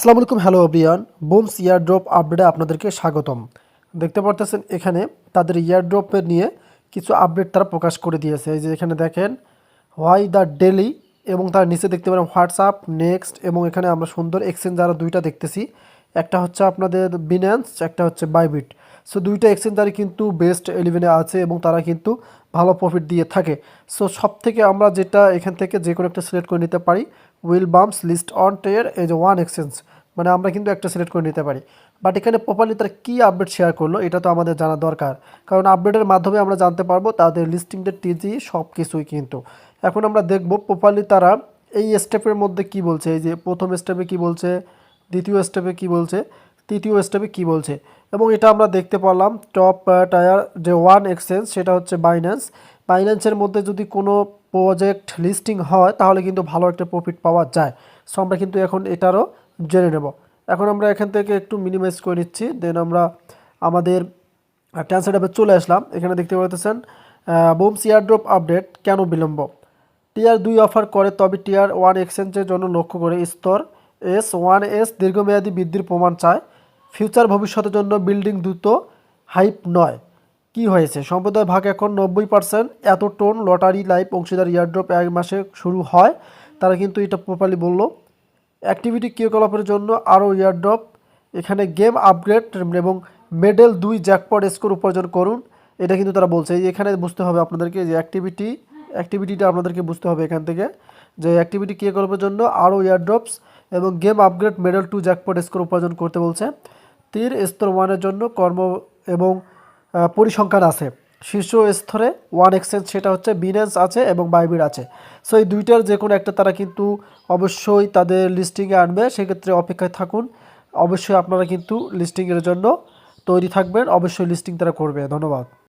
আসসালামু আলাইকুম, hello everyone. বুমস airdrop আপডেটে আপনাদেরকে স্বাগতম। দেখতে পারতেছেন এখানে তাদের ইয়ারড্রপের নিয়ে কিছু আপডেট তারা প্রকাশ করে দিয়েছে। এই যে এখানে দেখেন হোয়াই দ্য ডেলি, এবং তার নিচে দেখতে পারেন হোয়াটসঅ্যাপ নেক্সট, এবং এখানে আমরা সুন্দর এক্সচেঞ্জ আরও দুইটা দেখতেছি। একটা হচ্ছে আপনাদের বিন্যান্স, একটা হচ্ছে বাইবিট। সো দুইটা এক্সচেঞ্জারই কিন্তু বেস্ট 11-এ আছে এবং তারা কিন্তু ভালো প্রফিট দিয়ে থাকে। সো সব থেকে আমরা যেটা এখান থেকে যে কোনো একটা সিলেক্ট করে নিতে পারি, উইল বাম্পস লিস্ট অন টের এই যে ওয়ান এক্সচেঞ্জ, মানে আমরা কিন্তু একটা সিলেক্ট করে নিতে পারি। বাট এখানে প্রপারলি তারা কী আপডেট শেয়ার করলো এটা তো আমাদের জানা দরকার, কারণ আপডেটের মাধ্যমে আমরা জানতে পারবো তাদের লিস্টিংদের টিজি সব কিছুই। কিন্তু এখন আমরা দেখব প্রপারলি তারা এই স্টেপের মধ্যে কি বলছে। এই যে প্রথম স্টেপে কি বলছে, দ্বিতীয় স্টেপে কি বলছে, তৃতীয় স্টেপে কি বলছে, এবং এটা আমরা দেখতে পারলাম টপ টায়ার যে ওয়ান এক্সচেঞ্জ সেটা হচ্ছে বাইন্যান্স। বাইন্যান্সের মধ্যে যদি কোনো প্রজেক্ট লিস্টিং হয় তাহলে কিন্তু ভালো একটা প্রফিট পাওয়া যায়। সো আমরা কিন্তু এখন এটারও জেনে নেব। এখন আমরা এখান থেকে একটু মিনিমাইজ করে নিচ্ছি, দেন আমরা আমাদের ট্রান্সলেট অ্যাপে চলে আসলাম। এখানে দেখতে পাচ্ছেন বুমস ইয়ারড্রপ আপডেট কেন বিলম্ব। টিয়ার 2 অফার করে, তবে টিয়ার 1 এক্সচেঞ্জের জন্য লক্ষ্য করে স্তর S1S দীর্ঘমেয়াদী বৃদ্ধির প্রমাণ চায়। ফিউচার ভবিষ্যতের জন্য বিল্ডিং দ্রুত হাইপ নয়। কি হয়েছে, সম্প্রদায় ভাগ এখন 90%, এত টোন লটারি লাইভ অংশীদার ইয়ারড্রপ 1 মাসে শুরু হয়। তারা কিন্তু এটা প্রপারলি বললো। অ্যাক্টিভিটি ক্রিয়াকলাপের জন্য আরও ইয়ারড্রপ, এখানে গেম আপগ্রেড এবং মেডেল 2 জ্যাকপট স্কোর উপার্জন করুন। এটা কিন্তু তারা বলছে। এখানে বুঝতে হবে আপনাদেরকে যে অ্যাক্টিভিটিটা আপনাদেরকে বুঝতে হবে এখান থেকে, যে অ্যাক্টিভিটি ক্রিয়াকলাপের জন্য আরও ইয়ারড্রপস এবং game upgrade medal 2 jackpot score উপার্জন করতে বলছে। তীর স্তর 1-এর জন্য কর্ম এবং পরিসংখ্যান আছে। শীর্ষ স্তরে 1 এক্সচেঞ্জ সেটা হচ্ছে বিন্যান্স আছে এবং বাইবিট আছে। সো এই দুইটার যে কোনো একটা তারা কিন্তু অবশ্যই তাদের লিস্টিংয়ে আনবে, সেক্ষেত্রে অপেক্ষায় থাকুন। অবশ্যই আপনারা কিন্তু লিস্টিংয়ের জন্য তৈরি থাকবেন, অবশ্যই লিস্টিং তারা করবে। ধন্যবাদ।